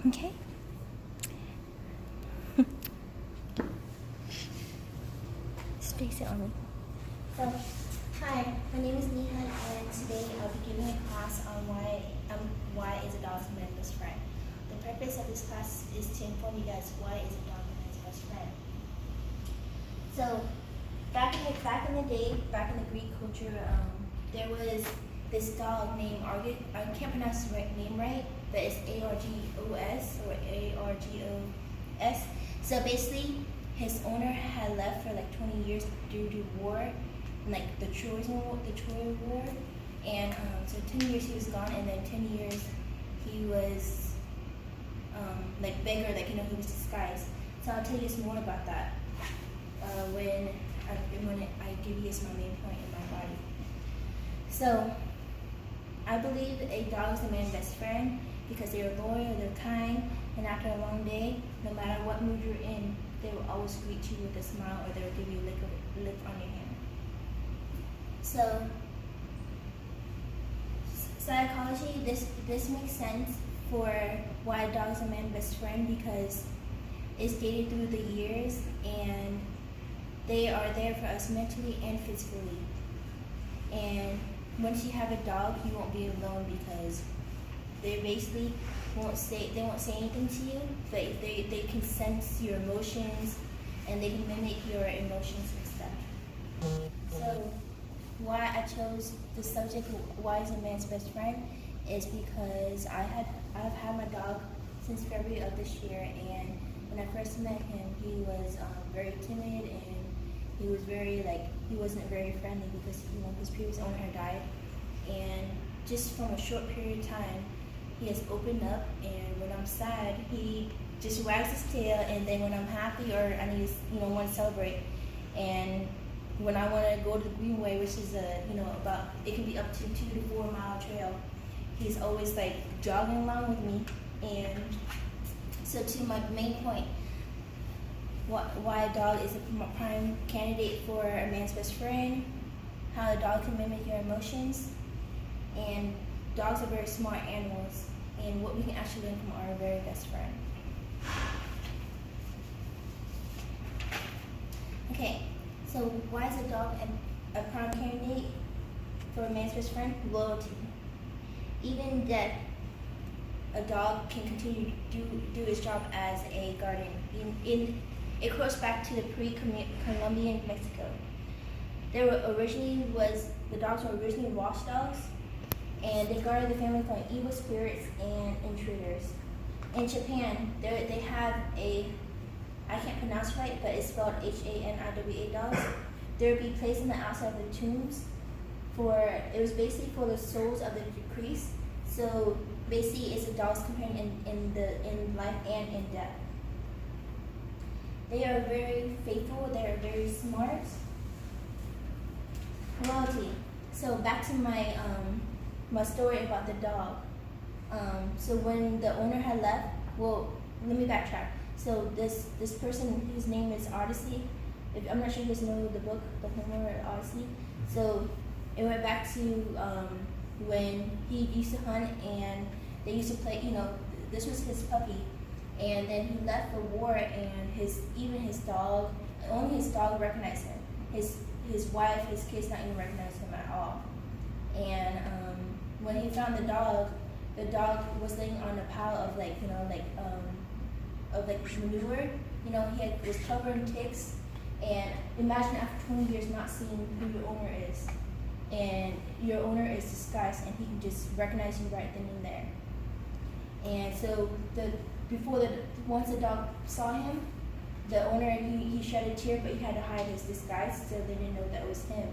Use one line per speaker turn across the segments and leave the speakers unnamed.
Okay. Just face it on me.
So, hi, my name is Neha, and today I'll be giving a class on why is a dog a man's best friend. The purpose of this class is to inform you guys why is a dog a man's best friend. So, back in the day, back in the Greek culture, there was this dog named Argus. I can't pronounce the right name right, but it's Argos or Argos. So basically, his owner had left for like 20 years due to war, like the Troy War, and so 10 years he was gone, and then 10 years he was like beggar, like he was disguised. So I'll tell you guys more about that when I give you my main point in my body. So I believe a dog is a man's best friend because they're loyal, they're kind, and after a long day, no matter what mood you're in, they will always greet you with a smile, or they will give you a lick on your hand. So, psychology, this makes sense for why a dog is a man's best friend, because it's dated through the years, and they are there for us mentally and physically. And once you have a dog, you won't be alone, because they basically won't say anything to you, but they can sense your emotions, and they can mimic your emotions and stuff. So why I chose the subject, why is a man's best friend, is because I've had my dog since February of this year, and when I first met him, he was very timid, and he was he wasn't very friendly, because his previous owner had died. And just from a short period of time, he has opened up, and when I'm sad, he just wags his tail, and then when I'm happy or I need want to celebrate, and when I want to go to the Greenway, which is about, it can be up to 2 to 4 mile trail, he's always like jogging along with me. And so to my main point, why a dog is a prime candidate for a man's best friend, how a dog can mimic your emotions, and dogs are very smart animals, and what we can actually learn from our very best friend. Okay, so why is a dog a prime candidate for a man's best friend? Loyalty. Even in death, a dog can continue to do its job as a guardian. It goes back to the pre-Columbian Mexico. The dogs were originally watchdogs, and they guarded the family from evil spirits and intruders. In Japan, they have I can't pronounce it right, but it's spelled Haniwa dogs. They would be placed on the outside of the tombs. It was basically for the souls of the deceased. So basically, it's a dog's companion in life and in death. They are very faithful. They are very smart. Loyalty. So back to my story about the dog. So when the owner had left, well, let me backtrack. So this person whose name is Odyssey, I'm not sure if you guys know the book, the Homer Odyssey. So it went back to when he used to hunt, and they used to play. This was his puppy, and then he left for war, and only his dog recognized him. His wife, his kids, not even recognize him at all. And when he found the dog was laying on a pile of manure. He was covered in ticks. And imagine after 20 years not seeing who your owner is, and your owner is disguised, and he can just recognize you right then and there. And so once the dog saw him, the owner, he shed a tear, but he had to hide his disguise, so they didn't know that it was him.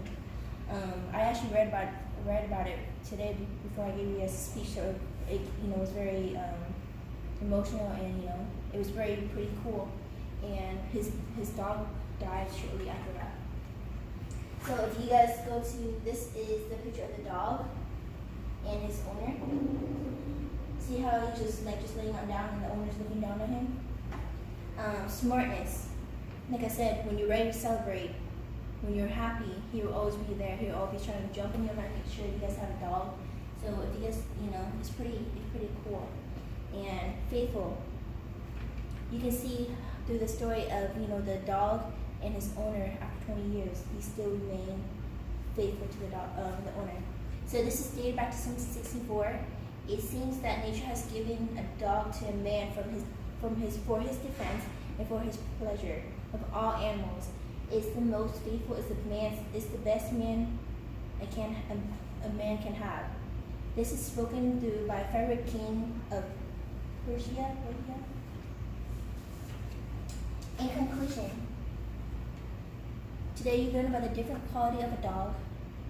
I actually read about it today before I gave you a speech. So it was very emotional, and it was pretty cool. And his dog died shortly after that. So if you guys go to, this is the picture of the dog and his owner. See how he's just laying on down, and the owner's looking down on him. Smartness. Like I said, when you're ready to celebrate, when you're happy, he will always be there. He'll always be trying to jump in your lap, make sure you guys have a dog. So if you guys, it's pretty cool. And faithful. You can see through the story of the dog and his owner. After 20 years, he still remained faithful to the owner. So this is dated back to 1764. It seems that nature has given a dog to a man for his defense and for his pleasure. Of all animals, it's the most faithful. It's the best man a man can have. This is spoken through by Frederick King of Persia. In conclusion, today you learn about the different quality of a dog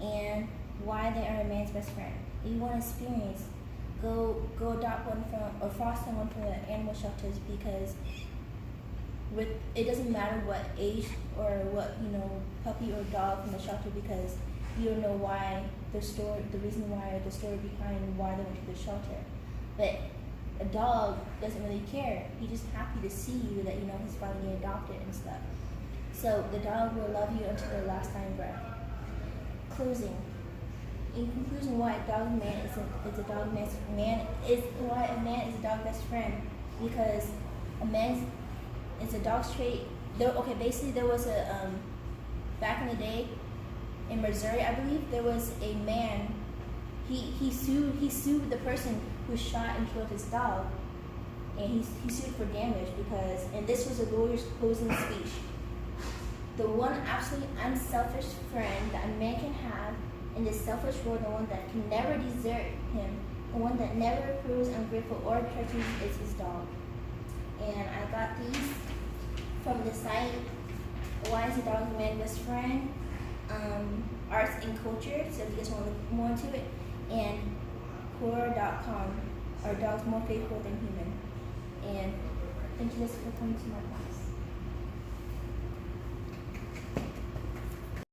and why they are a man's best friend. If you want to experience, go adopt one or foster one from the animal shelters, because it doesn't matter what age or what puppy or dog from the shelter, because you don't know the reason why, or the story behind why they went to the shelter. But a dog doesn't really care. He's just happy to see you, that he's finally adopted and stuff. So the dog will love you until their last dying breath. Closing. In conclusion, why a dog man is a dog best friend, because it's a dog's trait. Basically there was a back in the day in Missouri, I believe, there was a man. He sued the person who shot and killed his dog, and he sued for damage and this was a lawyer's closing speech. The one absolutely unselfish friend that a man can have in this selfish world, the one that can never desert him, the one that never proves ungrateful or treacherous, is his dog. And I got these from the site Why is a Dog a Man's Best Friend? Arts and Culture, so if you guys want to look more into it, and Quora.com, Are Dogs More Faithful Than Human? And thank you guys for coming to my class.